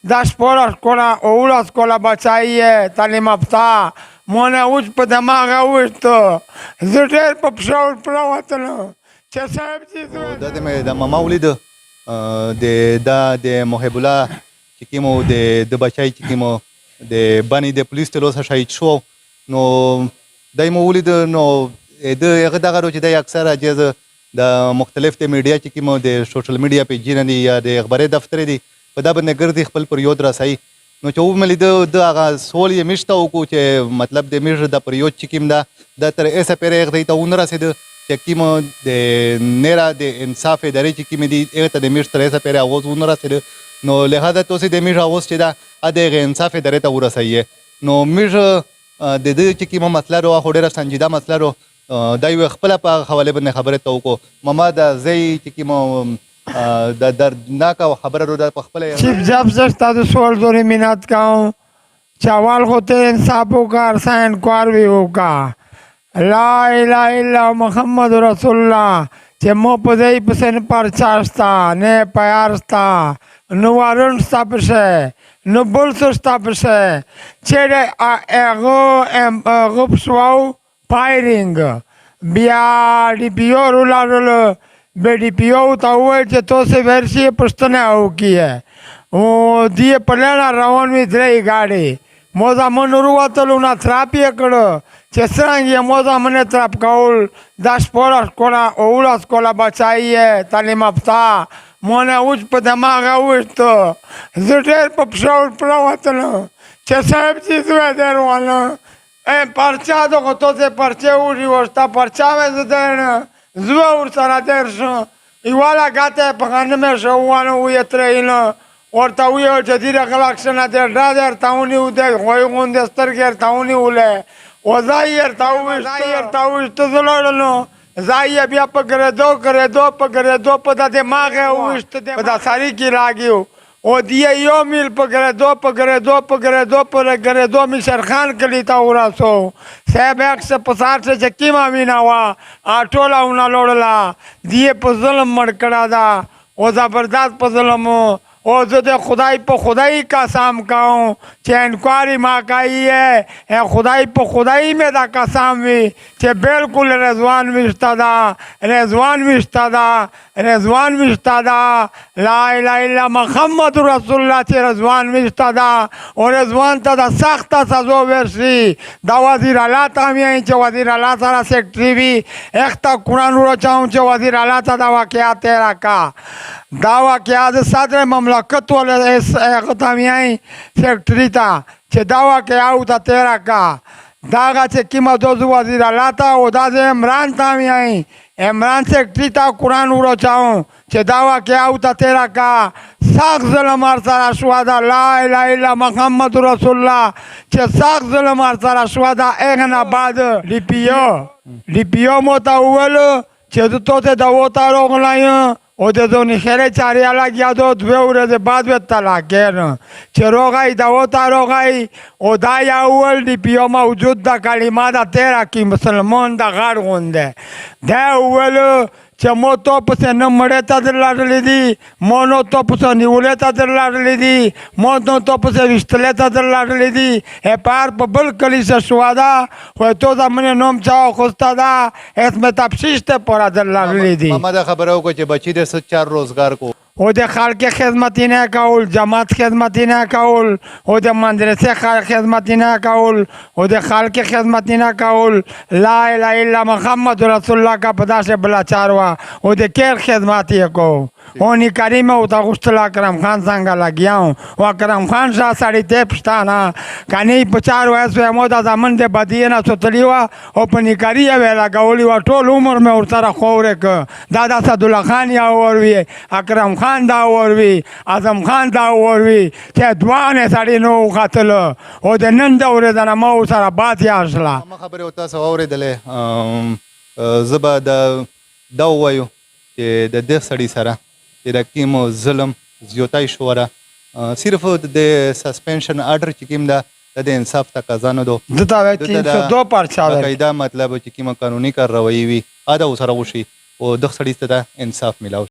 10 por școala, o ula școala băceaie, talim apta, mona uci pe demaga uștă, zăder pe pșaul plavătănă. Ce să Da de mama ulidă de Mohebula chikimo de bachai chikimo de bani de police telos așa show no dai mo ulidă no de yagda ro de aksar ajaz da مختلف de media chikimo de social media pe jinani ya de akhbare daftar di pada bne gardi khpal priyod rasai no chau melida da aga sol ye mishta ko che matlab de mir da priyod chikim da tar esa pere gdai ta unra se de chikimo de nera de insaf de re chikimi di eta de mir tar esa pere awoz unra se de no lehada to se de mir awoz che da ade ge insaf de re ta ura sai no mir de chikimo matlaro hodera sanjida matlaro دای خپل په حواله باندې خبره توکو مما دا زئی چې مو د دردناک خبره رو د خپل چیف جب سے تاسو سوال دوری مینات کاؤں چاوال ہوتے انصافوں کا عرصہ انکوار بھی ہوگا لا الہ الا محمد رسول اللہ چې مو په دې پسن پرچاستا نه پیارستا نو وارنستا پشه نو بولستا پشه چې هغه غوښواو فایرینګ بیا ډي پی او رولارل به ډي پی او ته وویل چې تاسې ورشي پوښتنه وکړئ او دې په لاره روان وي درې ګاډۍ مو زامن وروتلو نه تراپ یې کړه چې څرنګه یې مو زامن تراپ کول 10 por școala o ula școala băceaie talim apta mona uci pe demaga uștă zăder pe pșaul plavătănă ce să știți vederoană parceado că toate parceuri ăsta parceave de zua ursara derșă iguala gata pe care nu merge oană uie trăină orta uie o cedire galaxena de radar ta unii ude hoi unde stărger ta unii ule o zaier ta uie tuzulorno zaie bia pe gredo pe da de magă uie pe da sariki lagiu o die eu mil pe gredo mi șerхан călita uraso se beac să păsarse ce chima minawa atola una lorla die pe zulm mărcăra da o zabărdat pe zulm o de खुदाई पे खुदाई कसम कहूँ चे इंक्वायरी माँ का ही है खुदाई पे खुदाई में दा कसम भी चे बिल्कुल रिजवान विस्तादा ला इलाहा इल्ला मोहम्मद रसूलुल्लाह चे रिजवान विस्तादा और रिजवान ता सख्त सजो वर्षी दा वजीर आला तामियां चे वजीर आला सारा सेक्रेटरी भी एक ता कुरान रो चाहूँ चे वजीर आला ता दावा क्या तेरा का दावा क्या सदर ममलकत वाले तामियां सेक्रेटरी था चे दावा क्या होता तेरा का दागा चे कीमा दोजू वजीर आला था वो दाजे इमरान तामियां इमरान सेक्रेटरी था कुरान उड़ो चाहूँ चे दावा क्या होता तेरा का साख ज़ुल्म सारा शुहादा ला इलाहा इल्ला मोहम्मद रसूलुल्लाह चे साख ज़ुल्म सारा शुहादा एक ना बाद लिपियो मोता हुए चे तो ते दावता रोगलाय o de donichere chari ala giado dveure de badveta la gern che rogai da ota rogai o da ya ul di pio mawjud da kalima da tera ki musulman da gar gonde da ul che moto pse न मडे तर लाडली दी मोनो तो पसे निवले तर लाडली दी मोनो तो पसे विस्तले तर लाडली दी हे पार बबल कली से सुवादा हो तो da मने नोम चाओ खोस्ता दा इसमें तपशीश ते परा तर लाडली दी मामा da खबर हो को che बची de 4 रोजगार को o de خلق خدمتی نه کول جماعت خدمتی نه کول o de مدرسه خدمتی نه کول o de خلق خدمتی نه کول لا اله الا محمد رسول الله کا پدا سے بلا چاروا o de کیر خدمتی کو اونی کریم او تا غشتل اکرم خان څنګه لګیاو او اکرم خان شاه سړی ته پښتانه کني په 4 وایسو مودا زمن د بدینه سوتلیوا او پنی کاری ویلا غولی وا ټول عمر مې ورته خوره ک دادا صد الله خان یا وروي اکرم خان دا وروي اعظم خان دا وروي چې دوانه سړی نو قتل او د نن د اورې د مو سره بات یاشلا ما خبره وتا سو اورېدلې زبا دا وایو چې د دې سړی سره چې د کیمو ظلم زیاتای شوره صرف د سسپنشن آرډر چې کیم دا د انصاف تقاضا نه دو دته 302 پرچا قاعده مطلب چې کیمه قانوني کارروایی وي ادا وسره وشي او د سړی ته انصاف ملاو